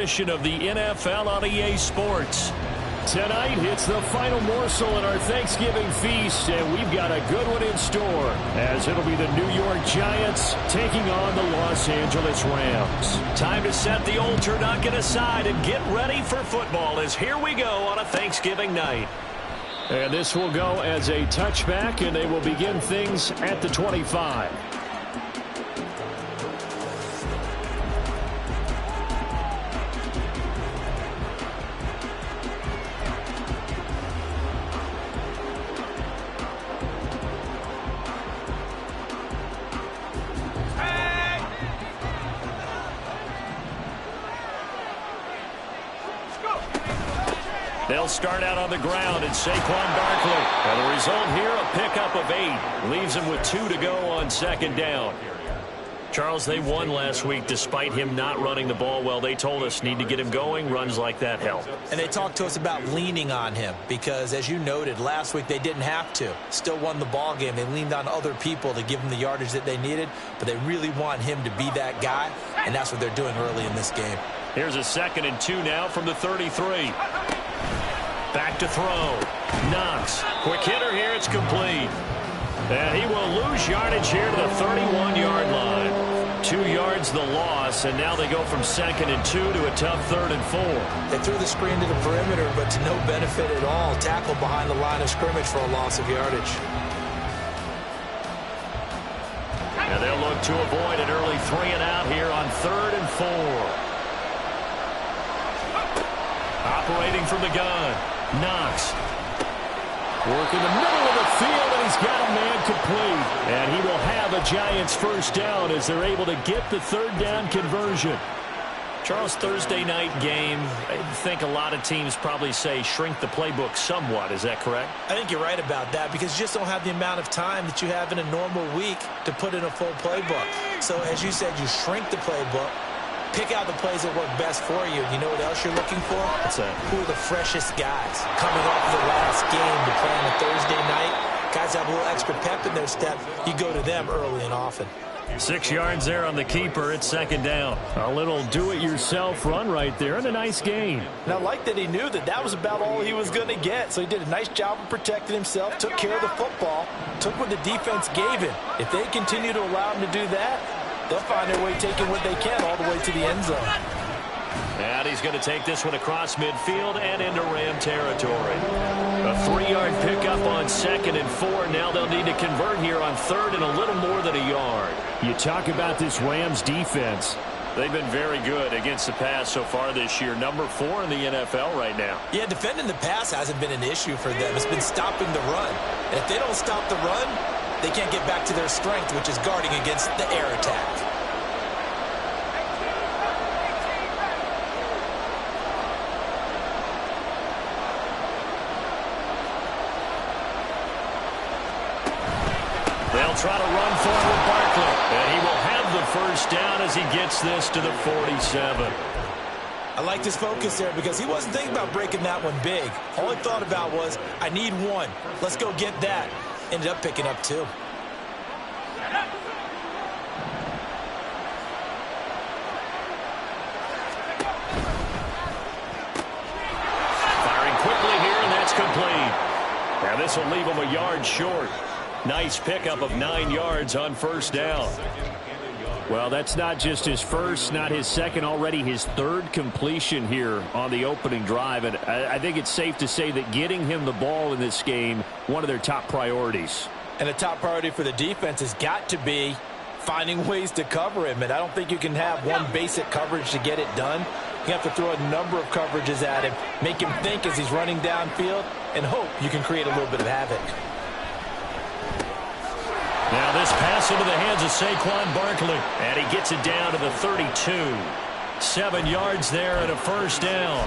Of the NFL on EA Sports. Tonight, it's the final morsel in our Thanksgiving feast, and we've got a good one in store, as it'll be the New York Giants taking on the Los Angeles Rams. Time to set the old turducken aside and get ready for football, as here we go on a Thanksgiving night. And this will go as a touchback, and they will begin things at the 25. They'll start out on the ground, and Saquon Barkley. And the result here, a pickup of 8. Leaves them with 2 to go on second down. Charles, they won last week despite him not running the ball well. They told us need to get him going. Runs like that help. And they talked to us about leaning on him because, as you noted, last week they didn't have to. Still won the ball game. They leaned on other people to give them the yardage that they needed, but they really want him to be that guy, and that's what they're doing early in this game. Here's a 2nd and 2 now from the 33. Back to throw. Knox. Quick hitter here. It's complete. And he will lose yardage here to the 31-yard line. 2 yards the loss, and now they go from 2nd and 2 to a tough 3rd and 4. They threw the screen to the perimeter, but to no benefit at all. Tackle behind the line of scrimmage for a loss of yardage. And they'll look to avoid an early 3 and out here on 3rd and 4. Operating from the gun. Knox. Work in the middle of the field, and he's got a man complete. And he will have a Giants first down as they're able to get the 3rd down conversion. Charles, Thursday night game, I think a lot of teams probably say shrink the playbook somewhat. Is that correct? I think you're right about that because you just don't have the amount of time that you have in a normal week to put in a full playbook. So, as you said, you shrink the playbook. Pick out the plays that work best for you. You know what else you're looking for? What's that? Who are the freshest guys coming off of the last game to play on a Thursday night? Guys have a little extra pep in their step. You go to them early and often. 6 yards there on the keeper. It's 2nd down. A little do-it-yourself run right there and a nice gain. And I like that he knew that that was about all he was going to get. So he did a nice job of protecting himself, took care of the football, took what the defense gave him. If they continue to allow him to do that, they'll find their way taking what they can all the way to the end zone. And he's going to take this one across midfield and into Ram territory. A 3-yard pickup on 2nd and 4. Now they'll need to convert here on 3rd and a little more than a yard. You talk about this Rams defense. They've been very good against the pass so far this year. Number 4 in the NFL right now. Yeah, defending the pass hasn't been an issue for them. It's been stopping the run. And if they don't stop the run, they can't get back to their strength, which is guarding against the air attack. They'll try to run forward Barkley. And he will have the first down as he gets this to the 47. I like his focus there because he wasn't thinking about breaking that one big. All he thought about was, I need 1. Let's go get that. Ended up picking up 2. Firing quickly here, and that's complete. Now this will leave him a yard short. Nice pickup of 9 yards on first down. Well, that's not just his first, not his second, already his 3rd completion here on the opening drive. And I think it's safe to say that getting him the ball in this game, one of their top priorities. And the top priority for the defense has got to be finding ways to cover him. And I don't think you can have one basic coverage to get it done. You have to throw a number of coverages at him, make him think as he's running downfield, and hope you can create a little bit of havoc. Now this pass into the hands of Saquon Barkley. And he gets it down to the 32. 7 yards there and a first down.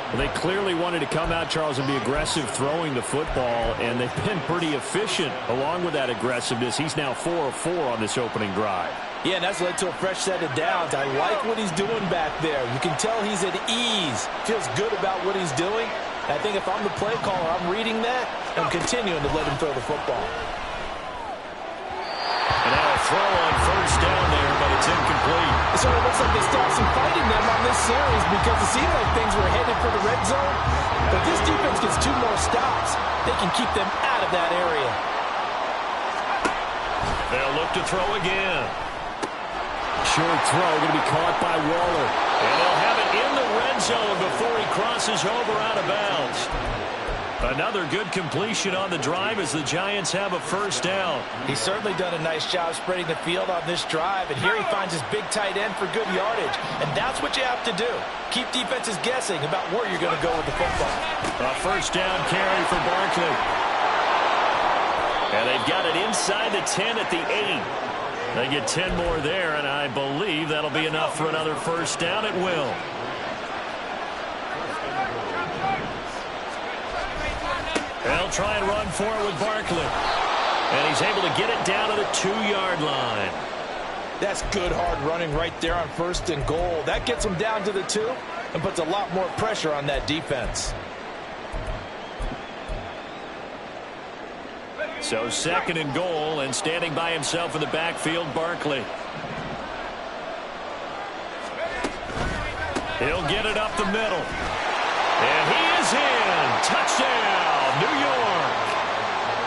Well, they clearly wanted to come out, Charles, and be aggressive throwing the football, and they've been pretty efficient along with that aggressiveness. He's now 4 of 4 on this opening drive. Yeah, and that's led to a fresh set of downs. I like what he's doing back there. You can tell he's at ease. Feels good about what he's doing. I think if I'm the play caller, I'm reading that. I'm continuing to let him throw the football. And now a throw on first down there, but it's incomplete. So it looks like they stopped some fighting them on this series because it seemed like things were headed for the red zone. But this defense gets 2 more stops. They can keep them out of that area. They'll look to throw again. Short throw going to be caught by Waller. And they'll have it in the red zone before he crosses over out of bounds. Another good completion on the drive as the Giants have a first down. He's certainly done a nice job spreading the field on this drive, and here he finds his big tight end for good yardage. And that's what you have to do. Keep defenses guessing about where you're going to go with the football. A first down carry for Barkley. And they've got it inside the 10 at the 8. They get 10 more there, and I believe that'll be enough for another first down. It will. They'll try and run for it with Barkley. And he's able to get it down to the 2-yard line. That's good hard running right there on first and goal. That gets them down to the 2 and puts a lot more pressure on that defense. So 2nd and goal, and standing by himself in the backfield, Barkley. He'll get it up the middle. And he is in. Touchdown, New York.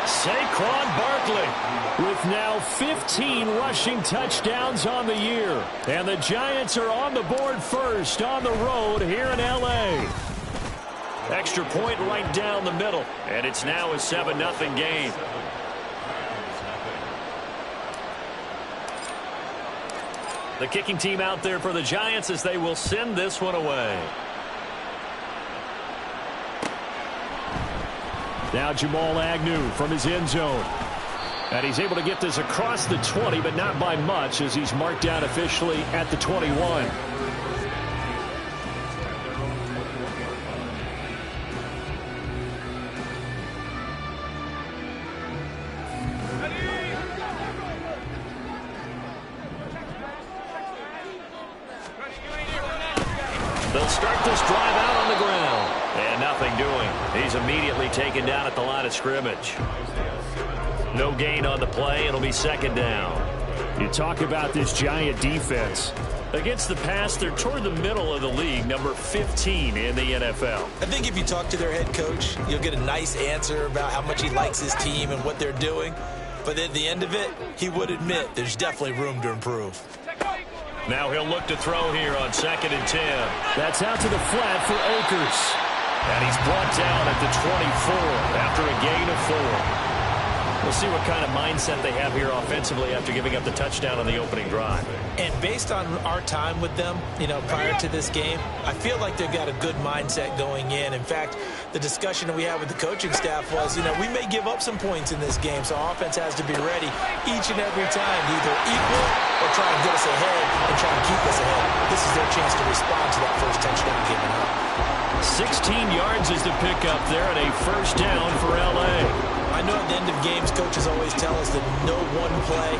Saquon Barkley with now 15 rushing touchdowns on the year. And the Giants are on the board first on the road here in L.A. Extra point right down the middle. And it's now a 7-0 game. The kicking team out there for the Giants as they will send this one away. Now Jamal Agnew from his end zone. And he's able to get this across the 20, but not by much as he's marked down officially at the 21. They'll start this drive out on the ground. And nothing doing. He's immediately taken down at the line of scrimmage. No gain on the play. It'll be 2nd down. You talk about this Giant defense. Against the pass, they're toward the middle of the league, number 15 in the NFL. I think if you talk to their head coach, you'll get a nice answer about how much he likes his team and what they're doing. But at the end of it, he would admit there's definitely room to improve. Now he'll look to throw here on 2nd and 10. That's out to the flat for Akers. And he's brought down at the 24 after a gain of 4. We'll see what kind of mindset they have here offensively after giving up the touchdown on the opening drive. And based on our time with them, prior to this game, I feel like they've got a good mindset going in. In fact, the discussion that we had with the coaching staff was, we may give up some points in this game, so our offense has to be ready each and every time to either equal or try and get us ahead and try and keep us ahead. This is their chance to respond to that first touchdown given up. 16 yards is the pickup there and a first down for L.A. I know at the end of games, coaches always tell us that no one play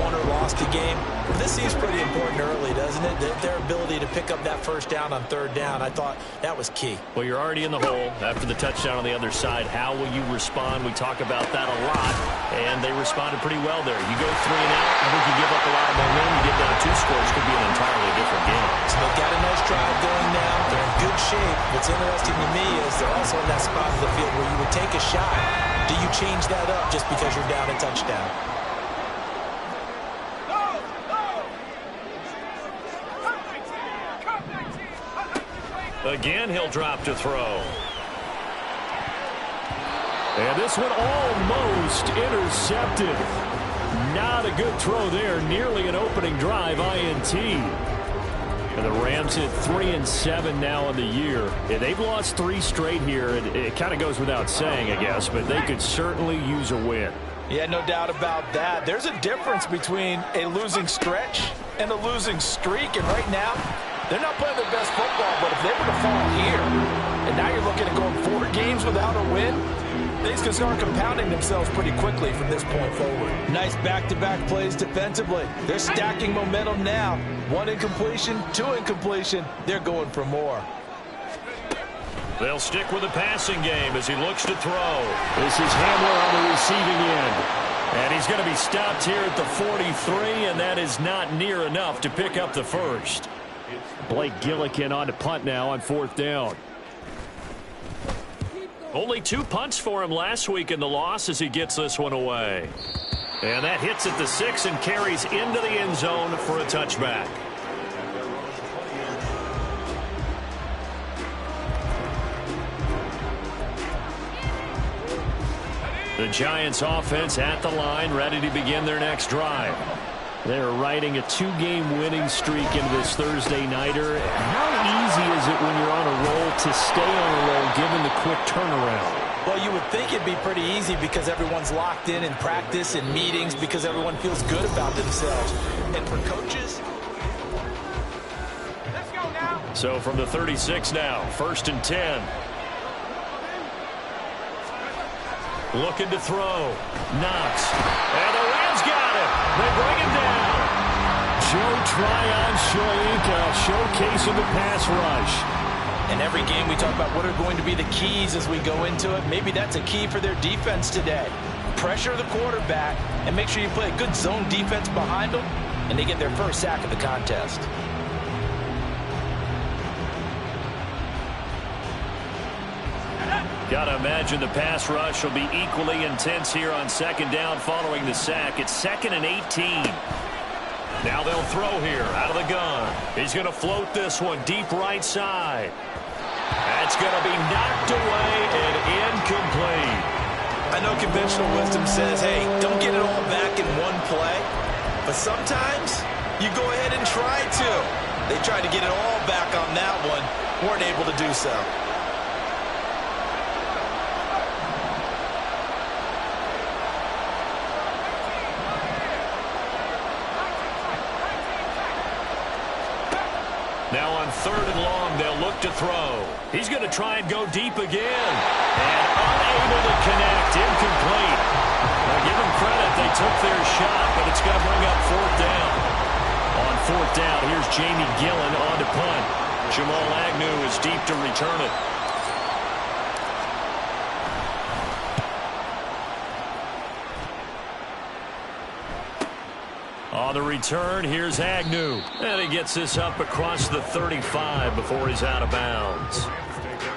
won or lost a game. But this seems pretty important early, doesn't it? Their ability to pick up that first down on 3rd down, I thought that was key. Well, you're already in the hole after the touchdown on the other side. How will you respond? We talk about that a lot, and they responded pretty well there. You go 3 and out, I think you give up a lot of momentum. You get down 2 scores, could be an entirely different game. So they've got a nice drive going now. They're in good shape. What's interesting to me is they're also in that spot of the field where you would take a shot. Do you change that up just because you're down a touchdown? Again, he'll drop to throw. And this one almost intercepted. Not a good throw there. Nearly an opening drive INT. And the Rams hit 3-7 now in the year. Yeah, they've lost 3 straight here. It kind of goes without saying, I guess, but they could certainly use a win. Yeah, no doubt about that. There's a difference between a losing stretch and a losing streak. And right now, they're not playing their best football, but if they were to fall here, and now you're looking at going 4 games without a win, things can start compounding themselves pretty quickly from this point forward. Nice back-to-back plays defensively. They're stacking momentum now. 1 incompletion, 2 incompletion. They're going for more. They'll stick with the passing game as he looks to throw. This is Hamler on the receiving end. And he's going to be stopped here at the 43, and that is not near enough to pick up the first. Blake Gillikin on to punt now on 4th down. Only 2 punts for him last week in the loss as he gets this one away. And that hits at the 6 and carries into the end zone for a touchback. The Giants offense at the line, ready to begin their next drive. They're riding a 2-game winning streak into this Thursday nighter. How easy is it when you're on a roll to stay on a roll given the quick turnaround? Well, you would think it'd be pretty easy because everyone's locked in practice and meetings because everyone feels good about themselves. And for coaches... Let's go now. So from the 36 now, 1st and 10. Looking to throw. Knox. And the Rams got it. They bring him down. Joe Tryon-Shoyinka showcasing the pass rush. In every game we talk about what are going to be the keys as we go into it. Maybe that's a key for their defense today. Pressure the quarterback and make sure you play a good zone defense behind them, and they get their first sack of the contest. Gotta imagine the pass rush will be equally intense here on 2nd down following the sack. It's 2nd and 18. Now they'll throw here out of the gun. He's going to float this one deep right side. That's going to be knocked away and incomplete. I know conventional wisdom says, hey, don't get it all back in one play. But sometimes you go ahead and try to. They tried to get it all back on that one. Weren't able to do so. Now on 3rd and long, they'll look to throw. He's going to try and go deep again. And unable to connect. Incomplete. Now give them credit. They took their shot, but it's going to bring up 4th down. On 4th down, here's Jamie Gillen on to punt. Jamal Agnew is deep to return it. On the return, here's Agnew. And he gets this up across the 35 before he's out of bounds.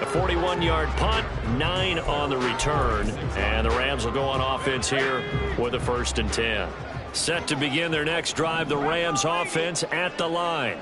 A 41-yard punt, 9 on the return. And the Rams will go on offense here with a 1st and 10. Set to begin their next drive, the Rams offense at the line.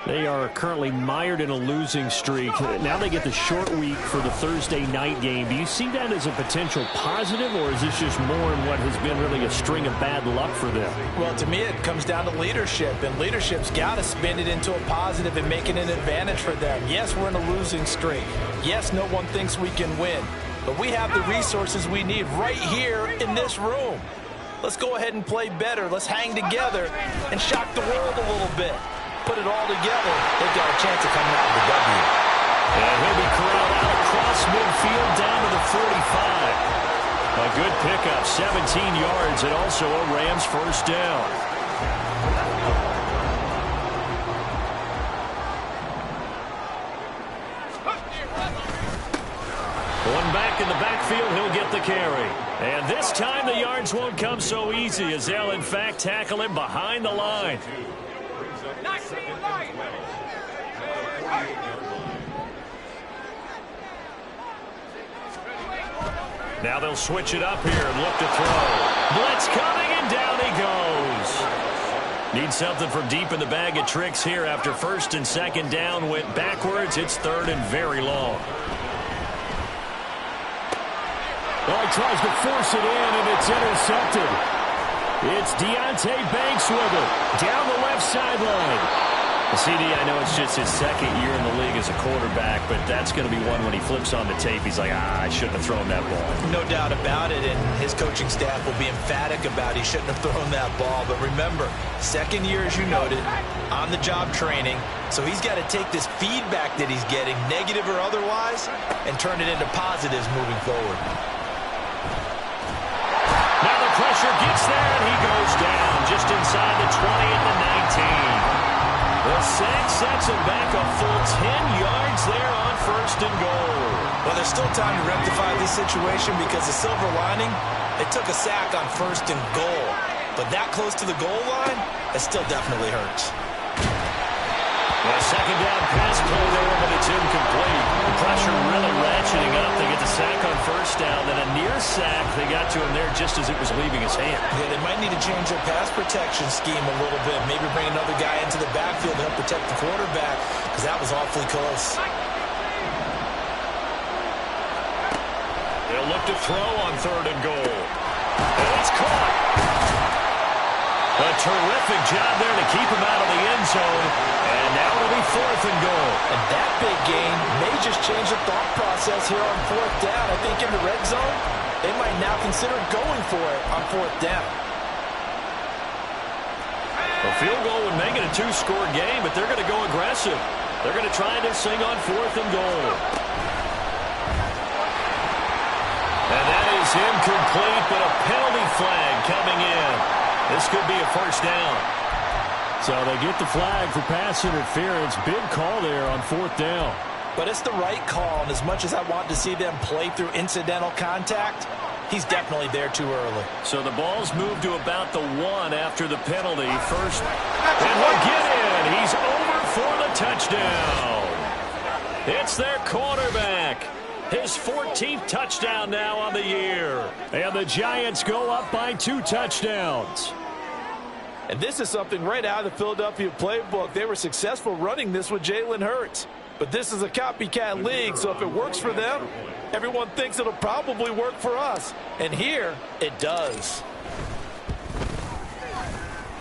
They are currently mired in a losing streak. Now they get the short week for the Thursday night game. Do you see that as a potential positive, or is this just more in what has been really a string of bad luck for them? Well, to me, it comes down to leadership, and leadership's got to spin it into a positive and make it an advantage for them. Yes, we're in a losing streak. Yes, no one thinks we can win, but we have the resources we need right here in this room. Let's go ahead and play better. Let's hang together and shock the world a little bit. Put it all together, they've got a chance of coming out with the W. And he'll be corralled out across midfield down to the 45. A good pickup, 17 yards, and also a Rams 1st down. One back in the backfield, he'll get the carry. And this time the yards won't come so easy as they'll in fact tackle him behind the line. Now they'll switch it up here and look to throw. Blitz coming, and down he goes. Need something from deep in the bag of tricks here after 1st and 2nd down went backwards. It's 3rd and very long. Well, he tries to force it in, and it's intercepted. It's Deonte Banks with it down the left sideline. CD, I know it's just his 2nd year in the league as a quarterback, but that's going to be one when he flips on the tape. He's like, I shouldn't have thrown that ball. No doubt about it, and his coaching staff will be emphatic about he shouldn't have thrown that ball. But remember, 2nd year, as you noted, on-the-job training, so he's got to take this feedback that he's getting, negative or otherwise, and turn it into positives moving forward. Now the pressure gets there, and he goes down just inside the 20 at the 19. The sack sets him back a full 10 yards there on 1st and goal. Well, there's still time to rectify this situation because the silver lining, It took a sack on 1st and goal, but that close to the goal line, it still definitely hurts. A second down pass play there, but it's incomplete. The pressure really ratcheting up. They get the sack on 1st down, then a near sack. They got to him there just as it was leaving his hand. Yeah, they might need to change their pass protection scheme a little bit. Maybe bring another guy into the backfield to help protect the quarterback, because that was awfully close. They'll look to throw on 3rd and goal. And it's caught. A terrific job there to keep him out of the end zone. And now it'll be 4th and goal. And that big gain may just change the thought process here on 4th down. I think in the red zone, they might now consider going for it on 4th down. A field goal would make it a 2-score game, but they're going to go aggressive. They're going to try this thing on 4th and goal. And that is incomplete, but a penalty flag coming in. This could be a 1st down. So they get the flag for pass interference. Big call there on 4th down. But it's the right call, and as much as I want to see them play through incidental contact, he's definitely there too early. So the ball's moved to about the 1 after the penalty. First, and we'll get in. He's over for the touchdown. It's their quarterback. His 14th touchdown now on the year. And the Giants go up by 2 touchdowns. And this is something right out of the Philadelphia playbook. They were successful running this with Jalen Hurts. But this is a copycat league, so if it works for them, everyone thinks it'll probably work for us. And here, it does.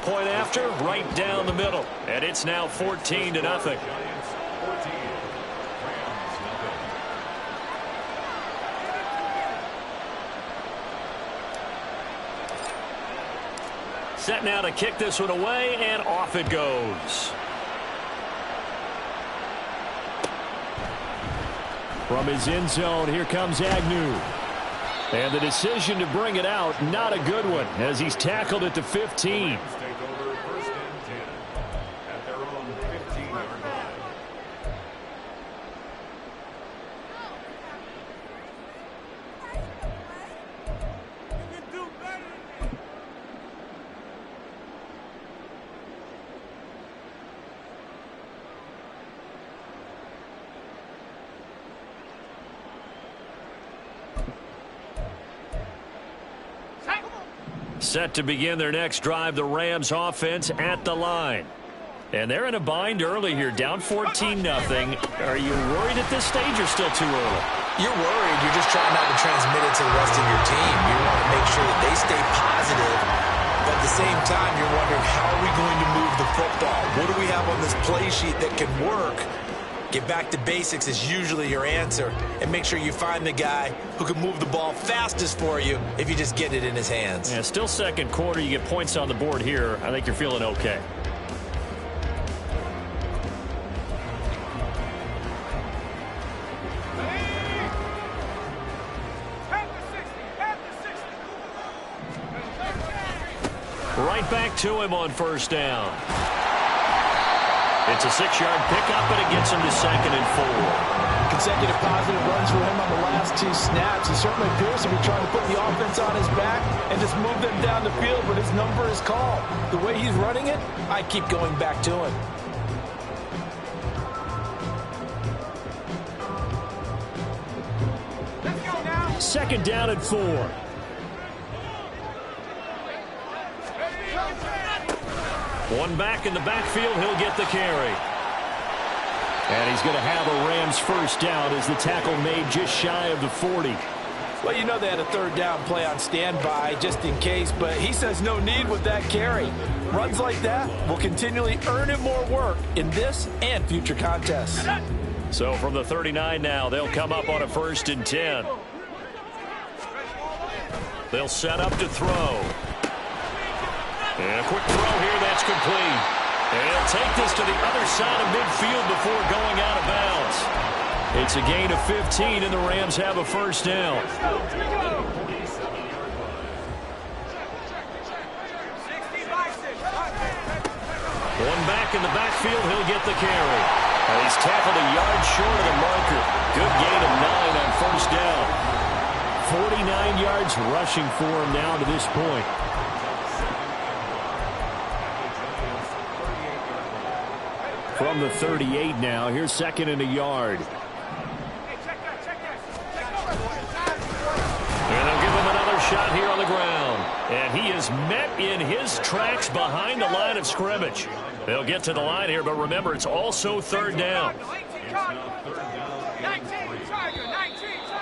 Point after, right down the middle. And it's now 14-0. Set now to kick this one away, and off it goes. From his end zone, here comes Agnew. And the decision to bring it out, not a good one, as he's tackled at the 15. Set to begin their next drive, the Rams offense at the line. And they're in a bind early here, down 14-0. Are you worried at this stage or still too early? You're worried. You're just trying not to transmit it to the rest of your team. You want to make sure that they stay positive. But at the same time, you're wondering, how are we going to move the football? What do we have on this play sheet that can work? Get back to basics is usually your answer. And make sure you find the guy who can move the ball fastest for you if you just get it in his hands. Yeah, still second quarter. You get points on the board here. I think you're feeling okay. Right back to him on 1st down. It's a 6-yard pickup, and it gets him to 2nd and 4. Consecutive positive runs for him on the last 2 snaps. He certainly appears to be trying to put the offense on his back and just move them down the field, but his number is called. The way he's running it, I keep going back to him. Let's go now. 2nd down and 4. One back in the backfield, he'll get the carry. And he's going to have a Rams 1st down as the tackle made just shy of the 40. Well, you know they had a 3rd down play on standby just in case, but he says no need with that carry. Runs like that will continually earn him more work in this and future contests. So from the 39 now, they'll come up on a 1st and 10. They'll set up to throw. And a quick throw here, that's complete. And he'll take this to the other side of midfield before going out of bounds. It's a gain of 15, and the Rams have a 1st down. One back in the backfield, he'll get the carry. And he's tackled a yard short of the marker. Good gain of 9 on 1st down. 49 9 yards rushing for him now to this point. From the 38 now, here's 2nd and a yard. And they'll give him another shot here on the ground. And he is met in his tracks behind the line of scrimmage. They'll get to the line here, but remember, it's also 3rd down.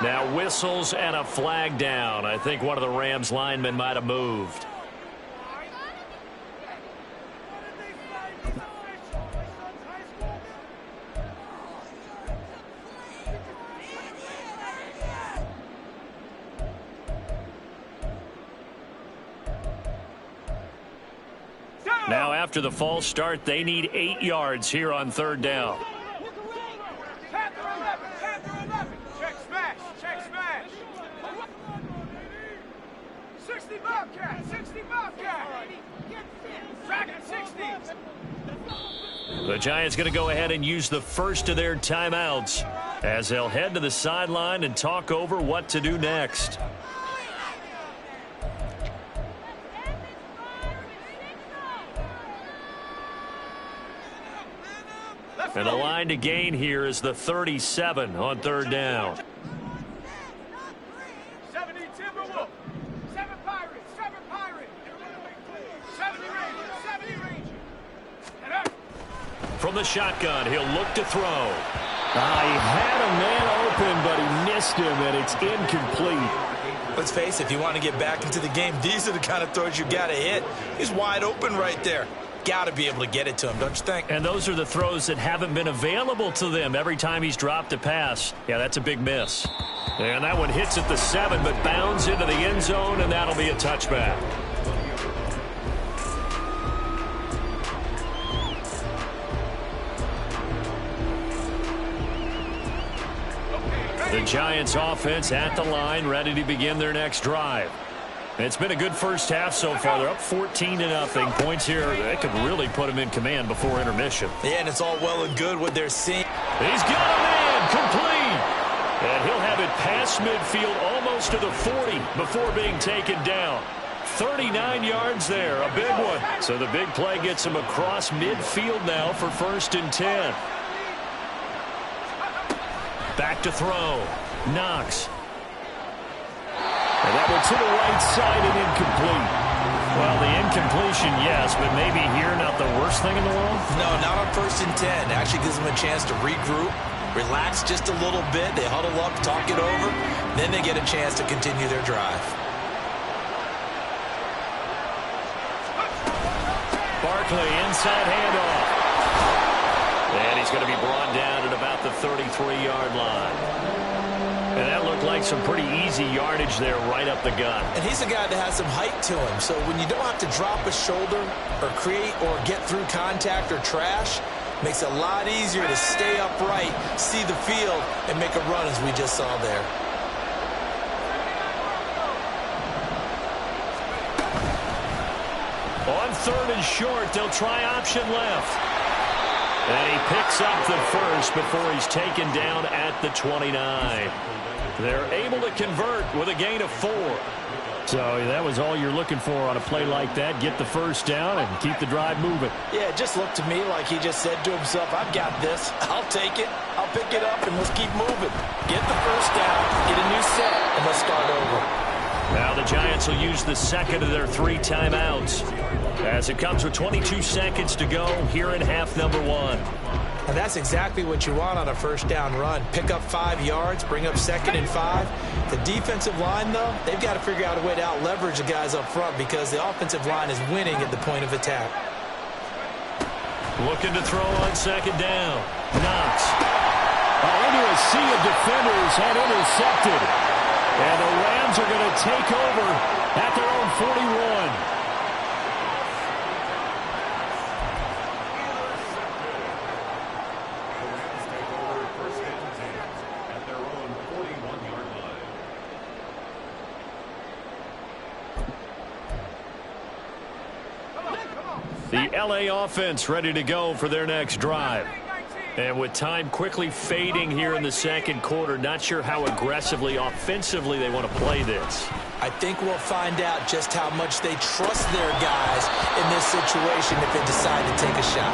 Now whistles and a flag down. I think one of the Rams linemen might have moved. Now after the false start, they need 8 yards here on 3rd down. Check smash. 60 Bobcat. Track at 60. The Giants going to go ahead and use the first of their timeouts as they'll head to the sideline and talk over what to do next. And the line to gain here is the 37 on 3rd down. 70 Timberwolf. 7 Pirates. 70 Rangers. And up. From the shotgun, he'll look to throw. He had a man open, but he missed him, and it's incomplete. Let's face it, if you want to get back into the game, these are the kind of throws you got to hit. He's wide open right there. Got to be able to get it to him, don't you think? And those are the throws that haven't been available to them every time he's dropped a pass. Yeah, that's a big miss. And that one hits at the 7, but bounds into the end zone, and that'll be a touchback. The Giants offense at the line, ready to begin their next drive. It's been a good first half so far. They're up 14-0. Points here, they could really put them in command before intermission. Yeah, and it's all well and good what they're seeing. He's got a man, complete. And he'll have it past midfield almost to the 40 before being taken down. 39 yards there, a big one. So the big play gets him across midfield now for 1st and 10. Back to throw. Knox. And that one to the right side and incomplete. Well, the incompletion, yes, but maybe here not the worst thing in the world? No, not on 1st and 10. Actually gives them a chance to regroup, relax just a little bit. They huddle up, talk it over. Then they get a chance to continue their drive. Barkley, inside handoff. And he's going to be brought down at about the 33-yard line. And that looked like some pretty easy yardage there right up the gut. And he's a guy that has some height to him. So when you don't have to drop a shoulder or create or get through contact or trash, makes it a lot easier to stay upright, see the field, and make a run as we just saw there. On 3rd and short, they'll try option left. And he picks up the first before he's taken down at the 29. They're able to convert with a gain of 4. So that was all you're looking for on a play like that. Get the first down and keep the drive moving. Yeah, it just looked to me like he just said to himself, I've got this. I'll take it. I'll pick it up, and let's keep moving. Get the first down, get a new set, and let's start over. Now the Giants will use the 2nd of their 3 timeouts as it comes with 22 seconds to go here in half number 1. And that's exactly what you want on a 1st down run. Pick up 5 yards, bring up 2nd and 5. The defensive line, though, they've got to figure out a way to out-leverage the guys up front because the offensive line is winning at the point of attack. Looking to throw on 2nd down. Knox. Into a sea of defenders and intercepted. And the Rams are going to take over at their own 41. The LA offense ready to go for their next drive. And with time quickly fading here in the second quarter, not sure how aggressively, offensively they want to play this. I think we'll find out just how much they trust their guys in this situation if they decide to take a shot.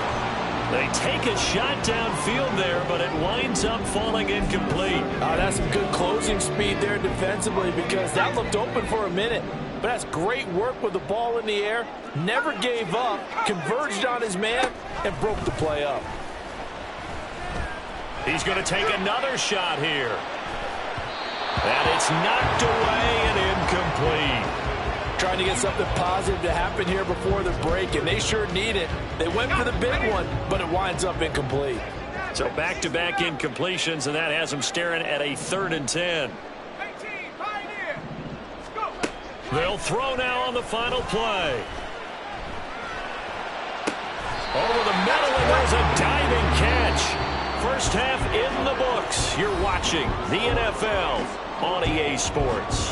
They take a shot downfield there, but it winds up falling incomplete. That's some good closing speed there defensively because that looked open for a minute. But that's great work with the ball in the air. Never gave up, converged on his man, and broke the play up. He's going to take another shot here. And it's knocked away and incomplete. Trying to get something positive to happen here before the break, and they sure need it. They went for the big one, but it winds up incomplete. So back-to-back incompletions, and that has them staring at a 3rd and 10. They'll throw now on the final play. Over the middle, and there's a diving catch. First half in the books. You're watching the NFL on EA Sports.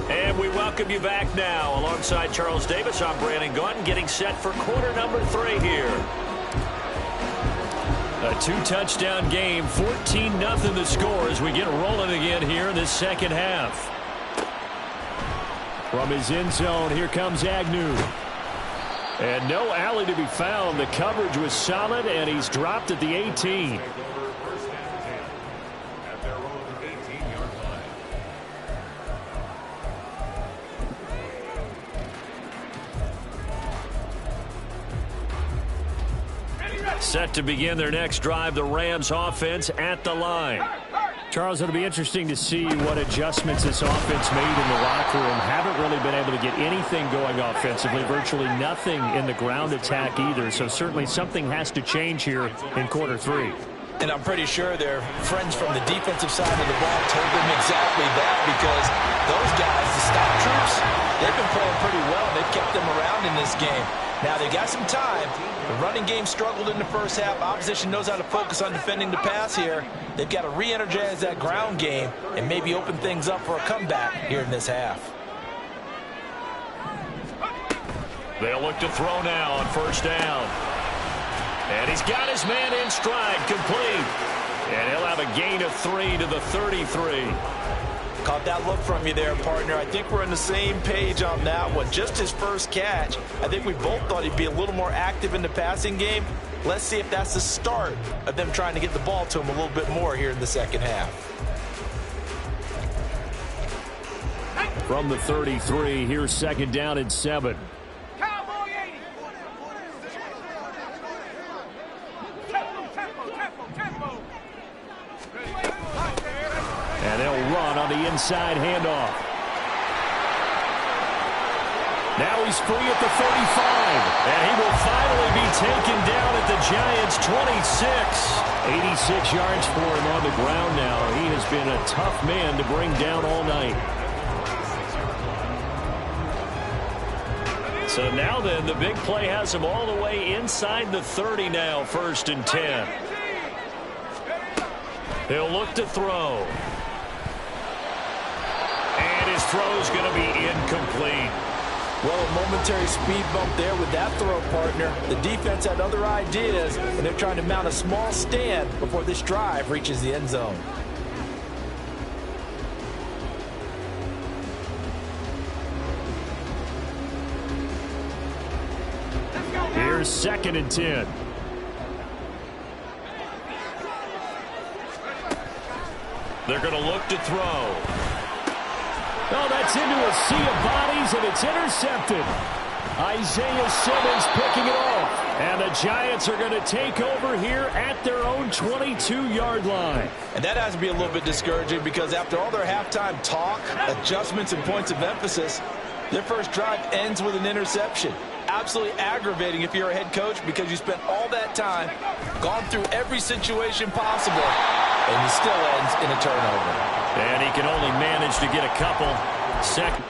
And we welcome you back now. Alongside Charles Davis, I'm Brandon Gaudin, getting set for quarter number 3 here. A 2-touchdown game, 14-0 the score as we get rolling again here in this second half. From his end zone, here comes Agnew. And no alley to be found. The coverage was solid, and he's dropped at the 18. Set to begin their next drive, the Rams offense at the line. Charles, it'll be interesting to see what adjustments this offense made in the locker room. Haven't really been able to get anything going offensively, virtually nothing in the ground attack either. So certainly something has to change here in quarter 3. And I'm pretty sure their friends from the defensive side of the ball told them exactly that because those guys, the stop troops, they've been playing pretty well. They've kept them around in this game. Now, they got some time. The running game struggled in the first half. Opposition knows how to focus on defending the pass here. They've got to re-energize that ground game and maybe open things up for a comeback here in this half. They'll look to throw now on first down. And he's got his man in stride, complete. And he'll have a gain of 3 to the 33. Caught that look from you there, partner. I think we're on the same page on that one. Just his first catch. I think we both thought he'd be a little more active in the passing game. Let's see if that's the start of them trying to get the ball to him a little bit more here in the second half. From the 33, here's 2nd down and 7. Cowboy 80. Tempo. And they'll run on the inside handoff. Now he's free at the 35. And he will finally be taken down at the Giants' 26. 86 yards for him on the ground now. He has been a tough man to bring down all night. So now then, the big play has him all the way inside the 30 now, 1st and 10. He'll look to throw. And his throw's going to be incomplete. Well, a momentary speed bump there with that throw, partner. The defense had other ideas, and they're trying to mount a small stand before this drive reaches the end zone. Here's 2nd and 10. They're going to look to throw. Oh, that's into a sea of bodies, and it's intercepted. Isaiah Simmons picking it off. And the Giants are going to take over here at their own 22-yard line. And that has to be a little bit discouraging because after all their halftime talk, adjustments, and points of emphasis, their first drive ends with an interception. Absolutely aggravating if you're a head coach because you spent all that time, gone through every situation possible, and it still ends in a turnover. And he can only manage to get a couple. Second.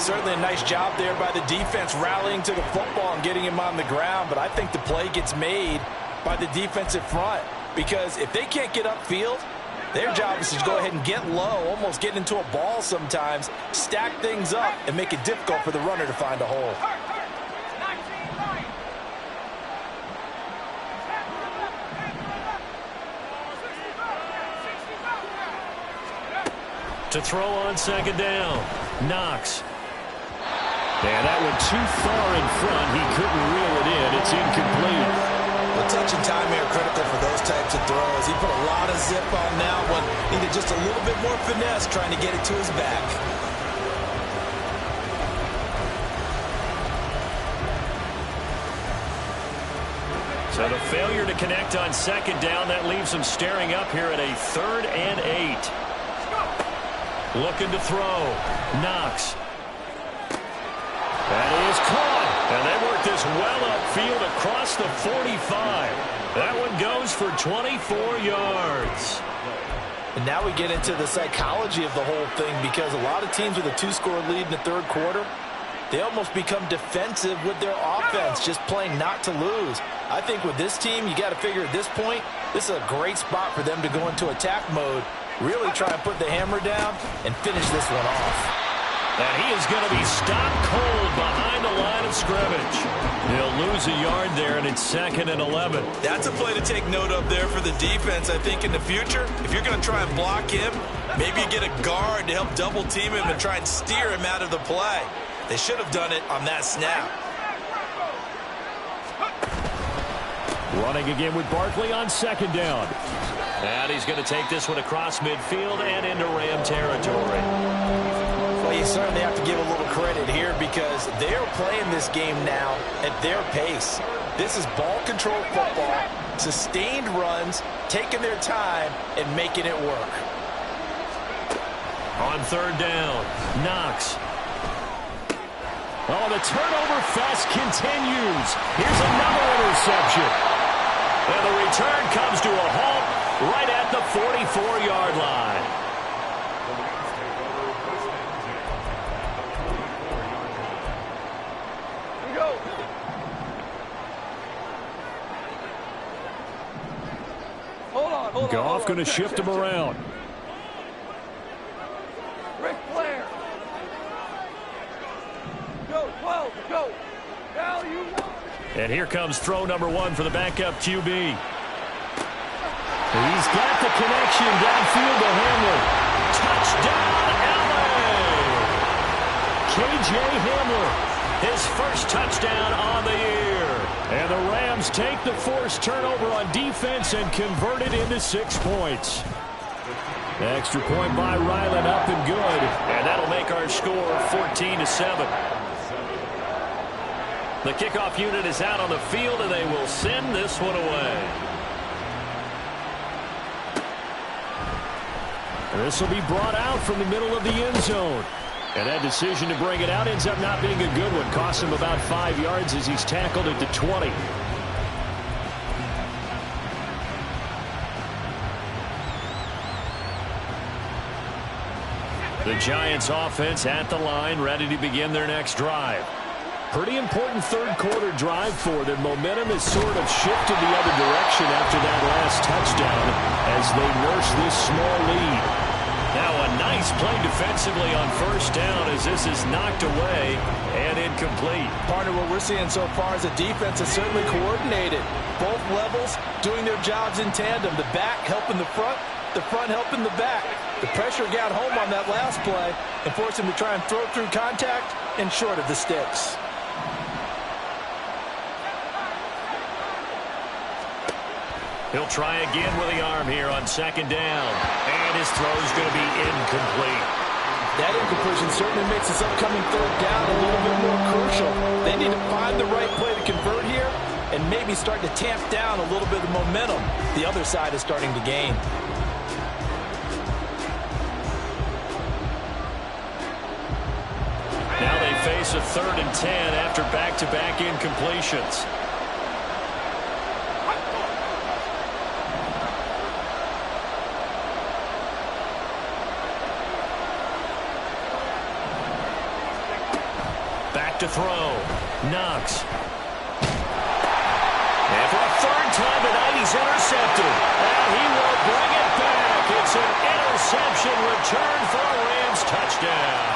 Certainly a nice job there by the defense rallying to the football and getting him on the ground, but I think the play gets made by the defensive front because if they can't get upfield, their job is to go ahead and get low, almost get into a ball sometimes, stack things up, and make it difficult for the runner to find a hole. To throw on second down. Knox. And that went too far in front. He couldn't reel it in. It's incomplete. The touch and time here are critical for those types of throws. He put a lot of zip on that one. Needed just a little bit more finesse trying to get it to his back. So the failure to connect on second down, that leaves him staring up here at a 3rd and 8. Looking to throw. Knox. That is caught. And they work this well upfield across the 45. That one goes for 24 yards. And now we get into the psychology of the whole thing because a lot of teams with a 2-score lead in the third quarter, they almost become defensive with their offense, just playing not to lose. I think with this team, you got to figure at this point, this is a great spot for them to go into attack mode, really try and put the hammer down and finish this one off. And he is going to be stopped cold behind the line of scrimmage. He'll lose a yard there, and it's 2nd and 11. That's a play to take note of there for the defense. I think in the future, if you're going to try and block him, maybe you get a guard to help double team him and try and steer him out of the play. They should have done it on that snap. Running again with Barkley on second down. And he's going to take this one across midfield and into Ram territory. Well, you certainly have to give a little credit here because they're playing this game now at their pace. This is ball control football, sustained runs, taking their time and making it work. On third down, Knox. Oh, the turnover fest continues. Here's another interception. And the return comes to a halt right at the 44-yard line. Go. Hold on. Goff going to shift him around. Ric Flair. Go, 12, go. Now you want. And here comes throw number 1 for the backup QB. He's got the connection downfield to Hamler. Touchdown, LA! K.J. Hamler, his first touchdown on the year. And the Rams take the forced turnover on defense and convert it into 6 points. Extra point by Ryland, up and good. And that'll make our score 14-7. The kickoff unit is out on the field, and they will send this one away. This will be brought out from the middle of the end zone. And that decision to bring it out ends up not being a good one. Costs him about 5 yards as he's tackled at the 20. The Giants offense at the line, ready to begin their next drive. Pretty important third quarter drive for them. Momentum has sort of shifted the other direction after that last touchdown as they nurse this small lead. Now a nice play defensively on first down as this is knocked away and incomplete. Partner, what we're seeing so far is the defense is certainly coordinated. Both levels doing their jobs in tandem. The back helping the front helping the back. The pressure got home on that last play and forced him to try and throw through contact and short of the sticks. He'll try again with the arm here on second down. And his throw's going to be incomplete. That incompletion certainly makes this upcoming third down a little bit more crucial. They need to find the right play to convert here and maybe start to tamp down a little bit of momentum the other side is starting to gain. Now they face a 3rd and 10 after back-to-back incompletions. Back to throw. Knox. And for a third time tonight, he's intercepted. And he will bring it back. It's an interception return for a Rams touchdown.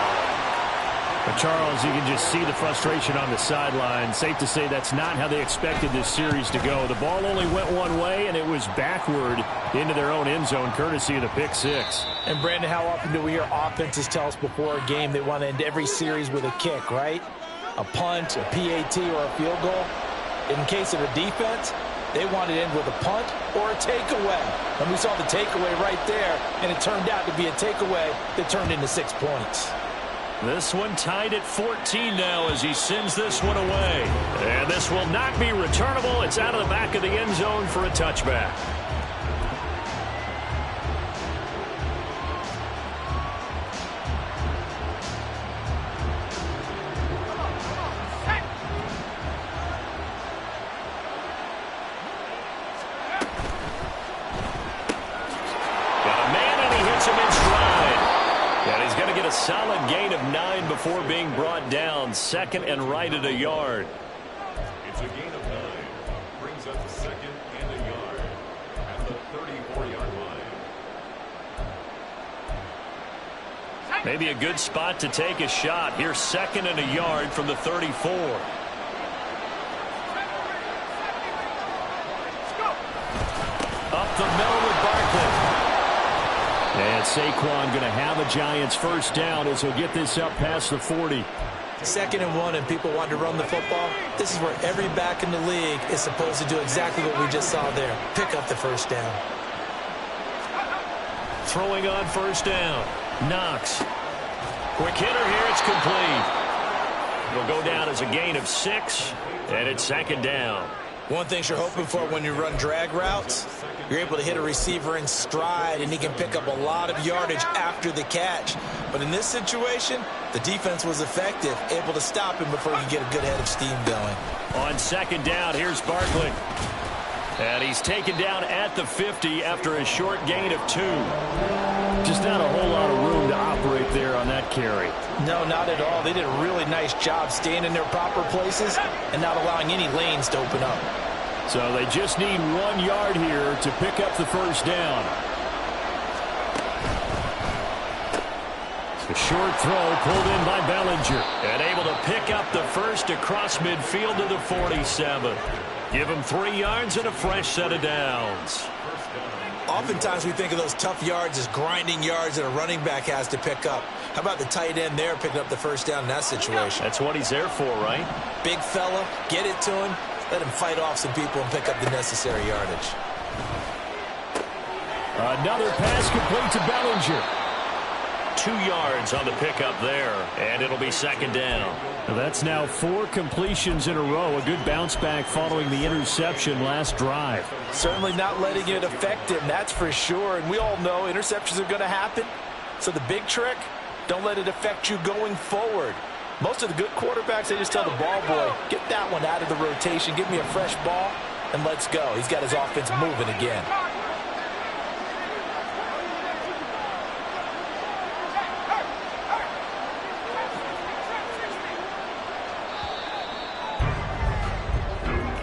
But Charles, you can just see the frustration on the sideline. Safe to say that's not how they expected this series to go. The ball only went one way, and it was backward into their own end zone, courtesy of the pick six. And, Brandon, how often do we hear offenses tell us before a game they want to end every series with a kick, right? A punt, a PAT, or a field goal. In case of a defense, they want to end with a punt or a takeaway. And we saw the takeaway right there, and it turned out to be a takeaway that turned into 6 points. This one tied at 14 now as he sends this one away. And this will not be returnable. It's out of the back of the end zone for a touchback. A solid gain of 9 before being brought down. Second and right at a yard. It's a gain of 9. Brings up a second and a yard at the 34-yard line. Maybe a good spot to take a shot. Here's second and a yard from the 34. Up the middle with Barkley. And Saquon going to have a Giants first down as he'll get this up past the 40. 2nd and 1 and people want to run the football. This is where every back in the league is supposed to do exactly what we just saw there. Pick up the first down. Throwing on first down. Knox. Quick hitter here. It's complete. It'll go down as a gain of 6. And it's second down. One thing you're hoping for when you run drag routes, you're able to hit a receiver in stride, and he can pick up a lot of yardage after the catch. But in this situation, the defense was effective, able to stop him before you get a good head of steam going. On second down, here's Barkley. And he's taken down at the 50 after a short gain of 2. Just not a whole lot of room to operate there on that carry. No, not at all. They did a really nice job staying in their proper places and not allowing any lanes to open up. So they just need 1 yard here to pick up the first down. A short throw pulled in by Bellinger. And able to pick up the first across midfield to the 47. Give him 3 yards and a fresh set of downs. Oftentimes we think of those tough yards as grinding yards that a running back has to pick up. How about the tight end there picking up the first down in that situation? That's what he's there for, right? Big fella, get it to him, let him fight off some people and pick up the necessary yardage. Another pass complete to Bellinger. 2 yards on the pickup there, and it'll be second down. That's now 4 completions in a row. A good bounce back following the interception last drive. Certainly not letting it affect him, that's for sure. And we all know interceptions are going to happen. So the big trick, don't let it affect you going forward. Most of the good quarterbacks, they just tell the ball boy, get that one out of the rotation, give me a fresh ball, and let's go. He's got his offense moving again.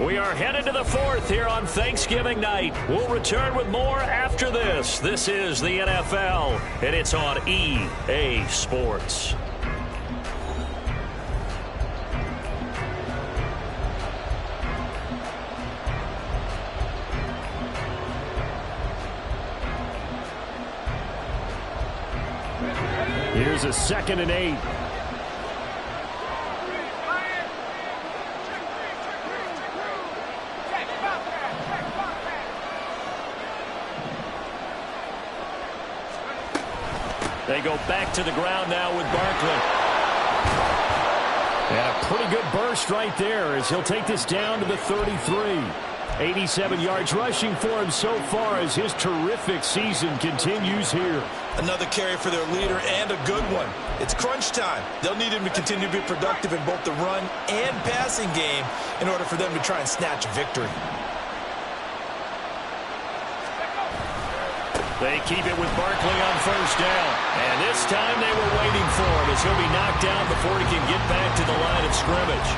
We are headed to the 4th here on Thanksgiving night. We'll return with more after this. This is the NFL, and it's on EA Sports. Here's a 2nd and 8. They go back to the ground now with Barkley. And a pretty good burst right there as he'll take this down to the 33. 87 yards rushing for him so far as his terrific season continues here. Another carry for their leader and a good one. It's crunch time. They'll need him to continue to be productive in both the run and passing game in order for them to try and snatch a victory. They keep it with Barkley on first down. And this time they were waiting for him as he'll be knocked out before he can get back to the line of scrimmage.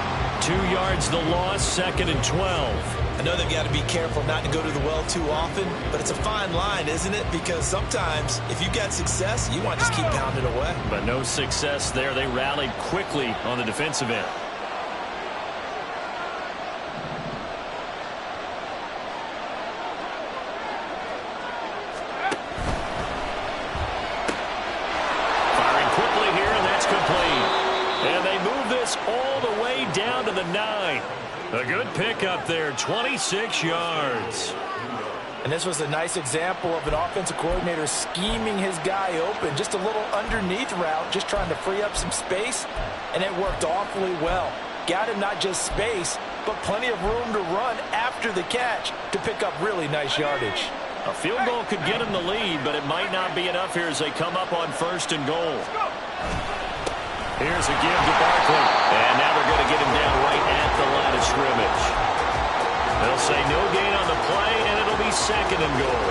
2 yards the loss, 2nd and 12. I know they've got to be careful not to go to the well too often, but it's a fine line, isn't it? Because sometimes if you've got success, you want to just keep pounding away. But no success there. They rallied quickly on the defensive end. Firing quickly here, and that's complete. And they move this all the way down to the 9. A good pickup there, 26 yards. And this was a nice example of an offensive coordinator scheming his guy open. Just a little underneath route, just trying to free up some space, and it worked awfully well. Got him not just space, but plenty of room to run after the catch to pick up really nice yardage. A field goal could get him the lead, but it might not be enough here as they come up on 1st and goal. Here's a give to Barkley. And now they're going to get him down right at the line of scrimmage. They'll say no gain on the play, and it'll be 2nd and goal.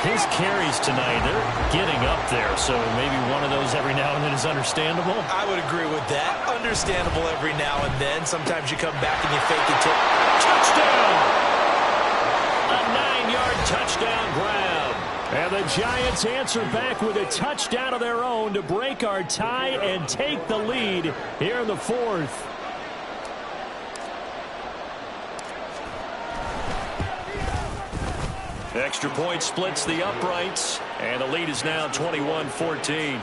His carries tonight, they're getting up there, so maybe one of those every now and then is understandable. I would agree with that. Understandable every now and then. Sometimes you come back and you fake it. Touchdown! A 9-yard touchdown grab. And the Giants answer back with a touchdown of their own to break our tie and take the lead here in the 4th. Extra point splits the uprights, and the lead is now 21-14.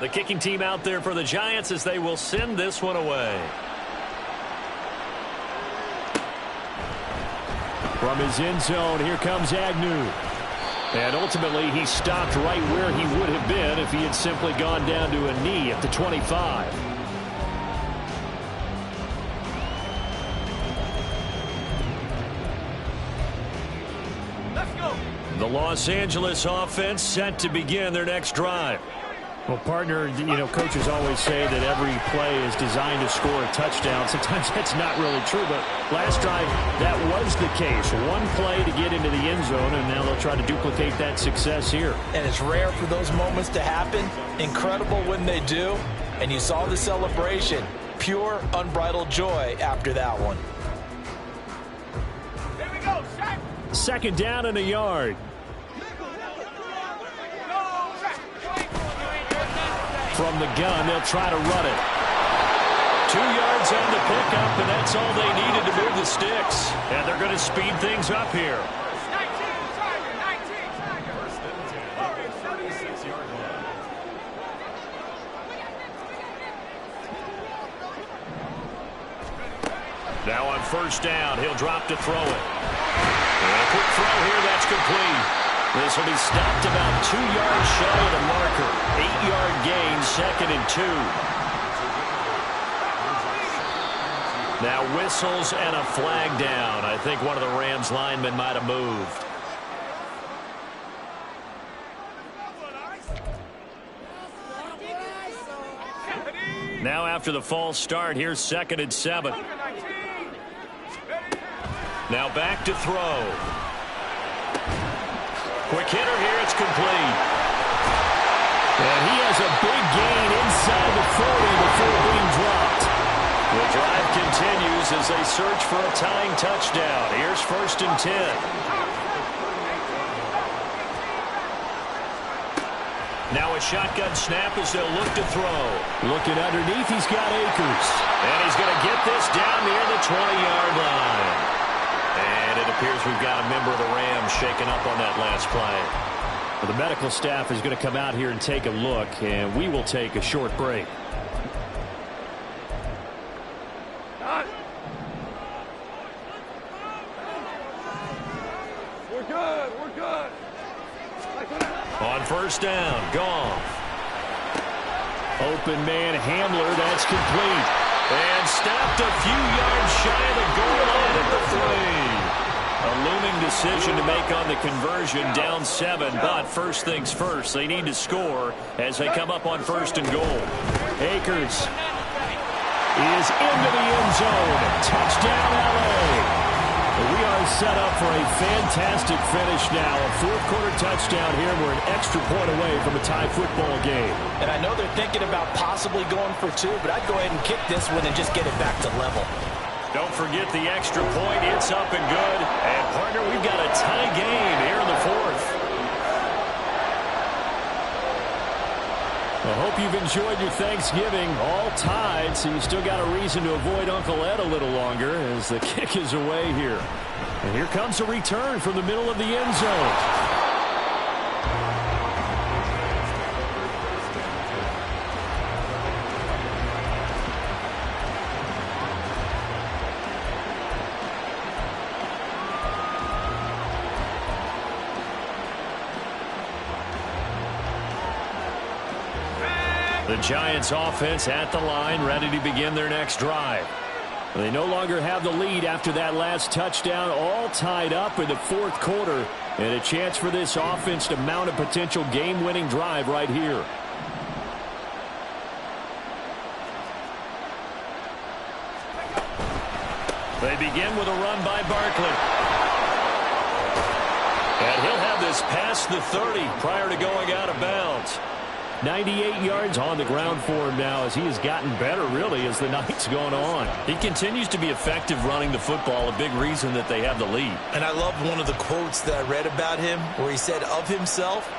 The kicking team out there for the Giants as they will send this one away. From his end zone, here comes Agnew. And ultimately, he stopped right where he would have been if he had simply gone down to a knee at the 25. Let's go. The Los Angeles offense set to begin their next drive. Well, partner, coaches always say that every play is designed to score a touchdown. Sometimes that's not really true, but last drive, that was the case. One play to get into the end zone, and now they'll try to duplicate that success here. And it's rare for those moments to happen. Incredible when they do. And you saw the celebration. Pure, unbridled joy after that one. Here we go, Shaq. 2nd down and a yard. From the gun, they'll try to run it. 2 yards on the pickup, and that's all they needed to move the sticks. And they're going to speed things up here. 19, Tiger. First and 10, 76-yard line. Now on 1st down, he'll drop to throw it. And a quick throw here, that's complete. This will be stopped about 2 yards shy of the marker. 8-yard gain, 2nd and 2. Now whistles and a flag down. I think one of the Rams linemen might have moved. Now after the false start, here's 2nd and 7. Now back to throw. Quick hitter here, it's complete. And he has a big gain inside the 40 before being dropped. The drive continues as they search for a tying touchdown. Here's 1st and 10. Now a shotgun snap as they'll look to throw. Looking underneath, he's got Akers. And he's going to get this down near the 20-yard line. And it appears we've got a member of the Rams shaken up on that last play. Well, the medical staff is going to come out here and take a look, and we will take a short break. We're good. We're good. On 1st down, Goff. Open man Hamler, that's complete. And stopped a few yards shy of the goal line at the 3. A looming decision to make on the conversion, down 7. But first things first, they need to score as they come up on 1st and goal. Akers is into the end zone. Touchdown, LA. We are set up for a fantastic finish now. A fourth-quarter touchdown here. We're an extra point away from a tie football game. And I know they're thinking about possibly going for two, but I'd go ahead and kick this one and just get it back to level. Don't forget the extra point. It's up and good. And, partner, we've got a tie game here in the fourth. I hope you've enjoyed your Thanksgiving. All tied, so you still got a reason to avoid Uncle Ed a little longer as the kick is away here. And here comes a return from the middle of the end zone. The Giants offense at the line, ready to begin their next drive. They no longer have the lead after that last touchdown, all tied up in the fourth quarter, and a chance for this offense to mount a potential game-winning drive right here. They begin with a run by Barkley. And he'll have this past the 30 prior to going out of bounds. 98 yards on the ground for him now as he has gotten better, really, as the night's gone on. He continues to be effective running the football, a big reason that they have the lead. And I love one of the quotes that I read about him where he said of himself,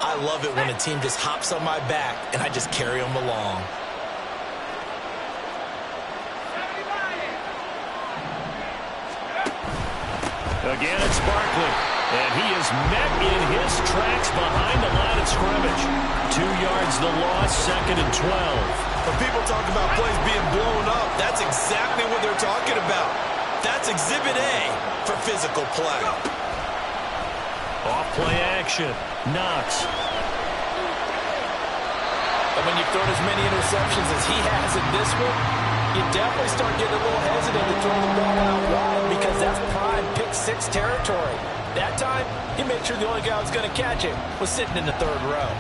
"I love it when a team just hops on my back and I just carry them along." Again, it's Barkley. And he is met in his tracks behind the line of scrimmage. 2 yards the loss, 2nd and 12. When people talk about plays being blown up, that's exactly what they're talking about. That's Exhibit A for physical play. Off play action. Knox. And when you throw as many interceptions as he has in this one, you definitely start getting a little hesitant to throw the ball out wide because that's prime pick-6 territory. That time, he made sure the only guy who was going to catch it was sitting in the third row.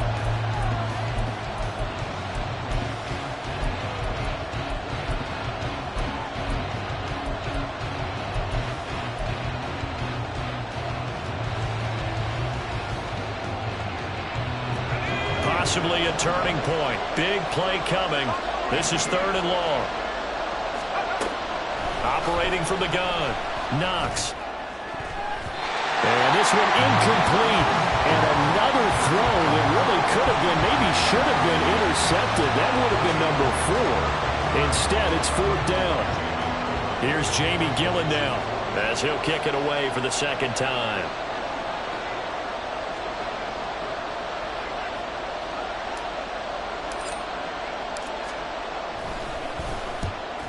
Possibly a turning point. Big play coming. This is 3rd and long. Operating from the gun. Knox. And this one incomplete. And another throw that really could have been, maybe should have been intercepted. That would have been number 4. Instead, it's 4th down. Here's Jamie Gillen now as he'll kick it away for the 2nd time.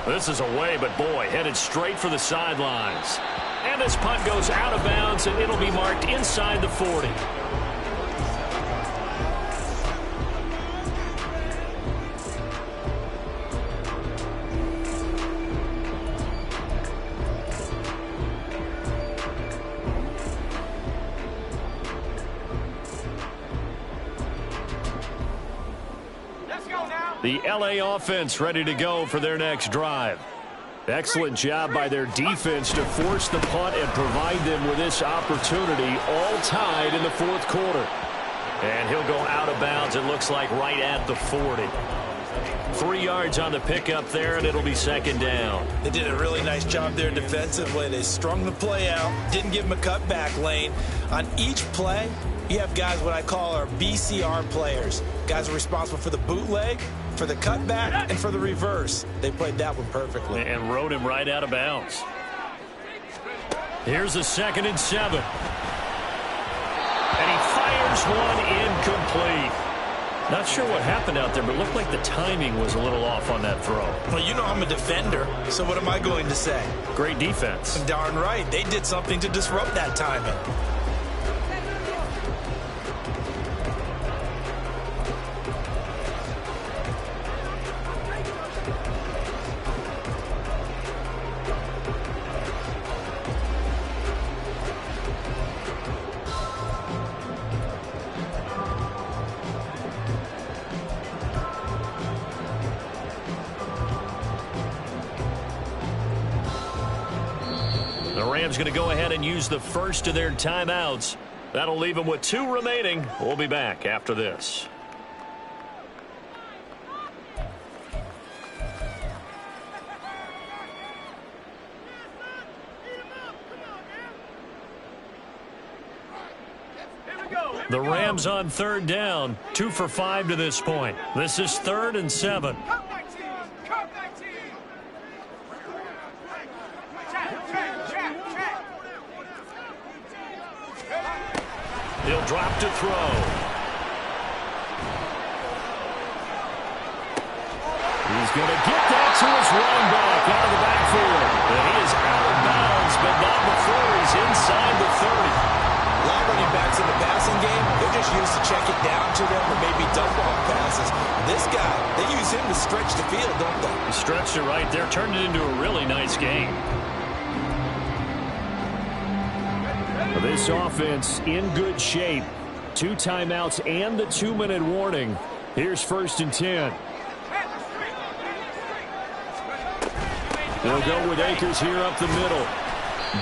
This is away, but boy, headed straight for the sidelines. And this punt goes out of bounds, and it'll be marked inside the 40. Let's go now. The LA offense ready to go for their next drive. Excellent job by their defense to force the punt and provide them with this opportunity, all tied in the fourth quarter. And he'll go out of bounds, it looks like, right at the 40. 3 yards on the pickup there, and it'll be 2nd down. They did a really nice job there defensively. They strung the play out, didn't give him a cutback lane. On each play, you have guys what I call our BCR players. Guys are responsible for the bootleg, for the cutback, and for the reverse. They played that one perfectly. And rode him right out of bounds. Here's a 2nd and 7. And he fires one incomplete. Not sure what happened out there, but it looked like the timing was a little off on that throw. Well, you know I'm a defender, so what am I going to say? Great defense. Darn right. They did something to disrupt that timing. Rams going to go ahead and use the first of their timeouts. That'll leave them with 2 remaining. We'll be back after this. The Rams on 3rd down, 2 for 5 to this point. This is 3rd and 7. He'll drop to throw. He's going to get that to his running back out of the backfield. And he is out of bounds, but not before he's inside the 30. A lot of running backs in the passing game, they're just used to check it down to them or maybe dump off passes. This guy, they use him to stretch the field, don't they? He stretched it right there, turned it into a really nice game. This offense in good shape. 2 timeouts and the 2-minute warning. Here's 1st and 10. They'll go with Akers here up the middle.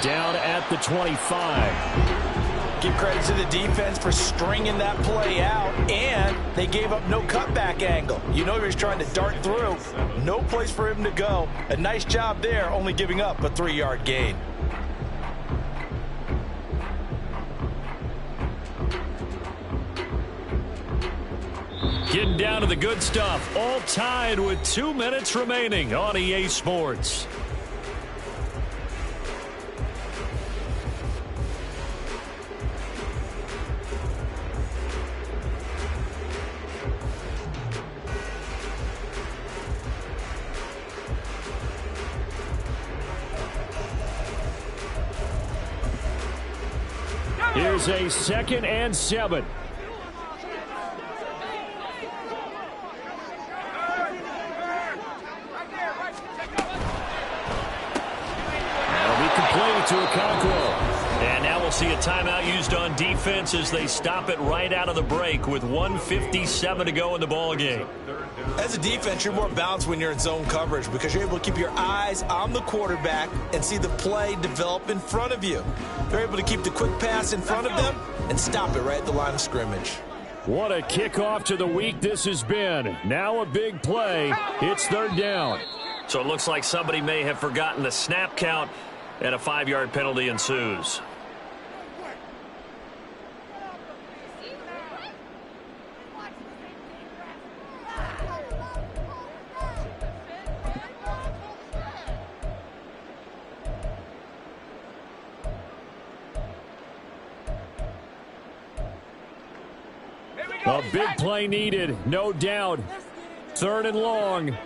Down at the 25. Give credit to the defense for stringing that play out, and they gave up no cutback angle. You know he was trying to dart through. No place for him to go. A nice job there, only giving up a 3-yard gain. Getting down to the good stuff. All tied with 2 minutes remaining on EA Sports. Here's a 2nd and 7. To Okonkwo. And now we'll see a timeout used on defense as they stop it right out of the break with 1:57 to go in the ball game. As a defense, you're more balanced when you're in zone coverage because you're able to keep your eyes on the quarterback and see the play develop in front of you. They're able to keep the quick pass in front of them and stop it right at the line of scrimmage. What a kickoff to the week this has been. Now a big play. It's 3rd down. So it looks like somebody may have forgotten the snap count, and a 5-yard penalty ensues. A big play needed, no doubt. 3rd and long.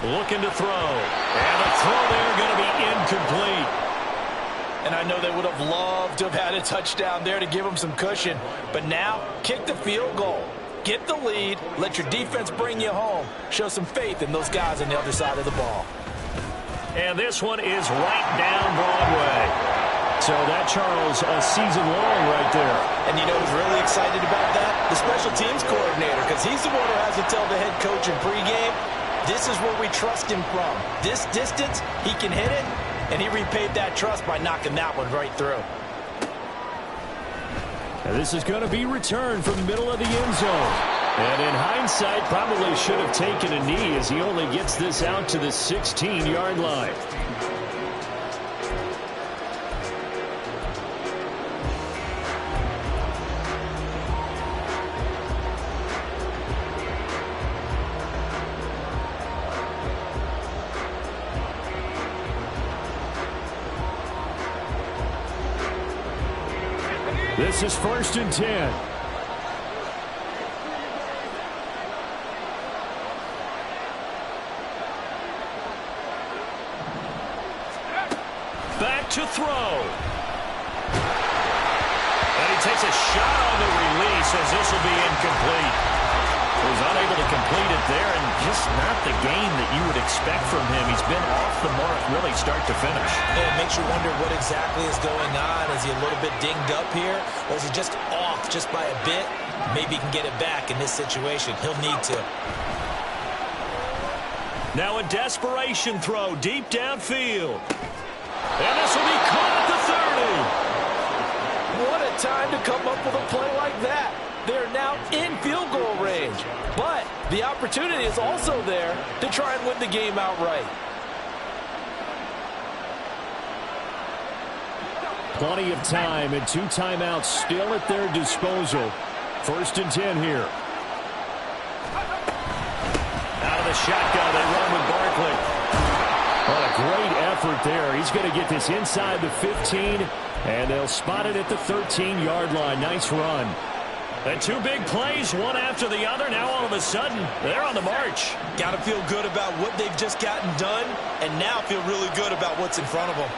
Looking to throw. And the throw there going to be incomplete. And I know they would have loved to have had a touchdown there to give them some cushion. But now, kick the field goal. Get the lead. Let your defense bring you home. Show some faith in those guys on the other side of the ball. And this one is right down Broadway. So that, Charles, a season long right there. And you know who's really excited about that? The special teams coordinator, because he's the one who has to tell the head coach in pregame, this is where we trust him from. This distance, he can hit it, and he repaid that trust by knocking that one right through. And this is going to be returned from the middle of the end zone. And in hindsight, probably should have taken a knee as he only gets this out to the 16-yard line. This is 1st and 10. Back to throw. And he takes a shot on the release as this will be incomplete. He was unable to complete it there, and just not the game that you would expect from him. He's been off the mark really start to finish. Yeah, it makes you wonder what exactly is going on. Is he a little bit dinged up here, or is he just off just by a bit? Maybe he can get it back in this situation. He'll need to. Now a desperation throw deep downfield. And this will be caught at the 30. What a time to come up with a play like that. They're now in field goal range. But the opportunity is also there to try and win the game outright. Plenty of time and 2 timeouts still at their disposal. 1st and 10 here. Out of the shotgun, they run with Barkley. What a great effort there. He's going to get this inside the 15, and they'll spot it at the 13-yard line. Nice run. And 2 big plays, one after the other. Now all of a sudden, they're on the march. Got to feel good about what they've just gotten done, and now feel really good about what's in front of them.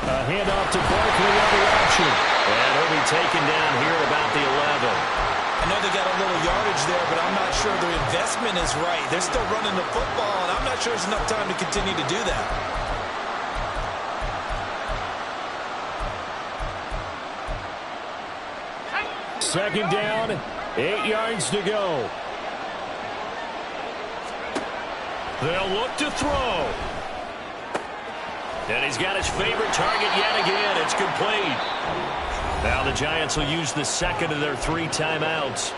A handoff to Barkley on the option. And he'll be taken down here at about the 11. I know they got a little yardage there, but I'm not sure their investment is right. They're still running the football, and I'm not sure there's enough time to continue to do that. Second down, 8 yards to go. They'll look to throw. And he's got his favorite target yet again. It's complete. Now the Giants will use the second of their 3 timeouts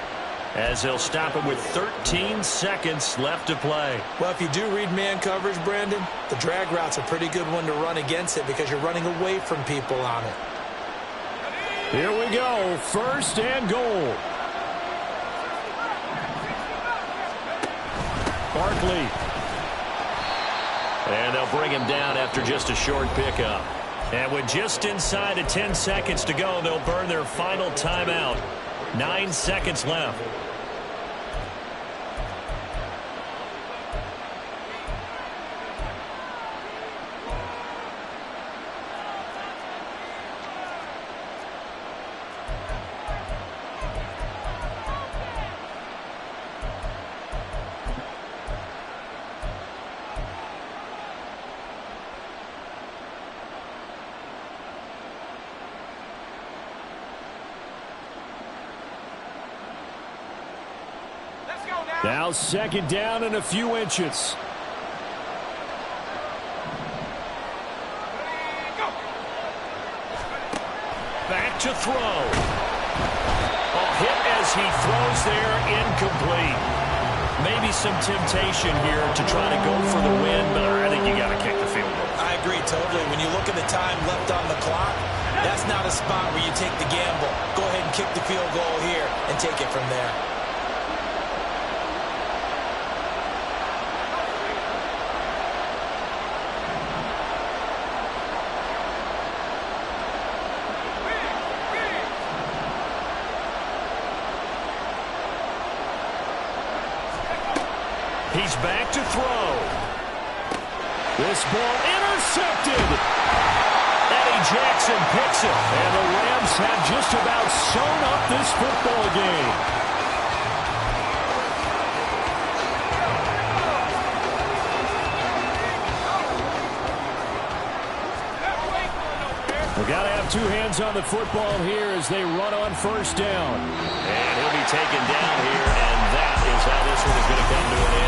as they'll stop it with 13 seconds left to play. Well, if you do read man coverage, Brandon, the drag route's a pretty good one to run against it because you're running away from people on it. Here we go. 1st and goal. Barkley. And they'll bring him down after just a short pickup. And with just inside of 10 seconds to go, they'll burn their final timeout. 9 seconds left. Now 2nd down and a few inches. Back to throw. A hit as he throws there, incomplete. Maybe some temptation here to try to go for the win, but I think you got to kick the field goal. I agree totally. When you look at the time left on the clock, that's not a spot where you take the gamble. Go ahead and kick the field goal here and take it from there. He's back to throw. This ball intercepted. Eddie Jackson picks it. And the Rams have just about sewn up this football game. We got to have 2 hands on the football here as they run on 1st down. And he'll be taken down here, and that is how this one is going to come to an end.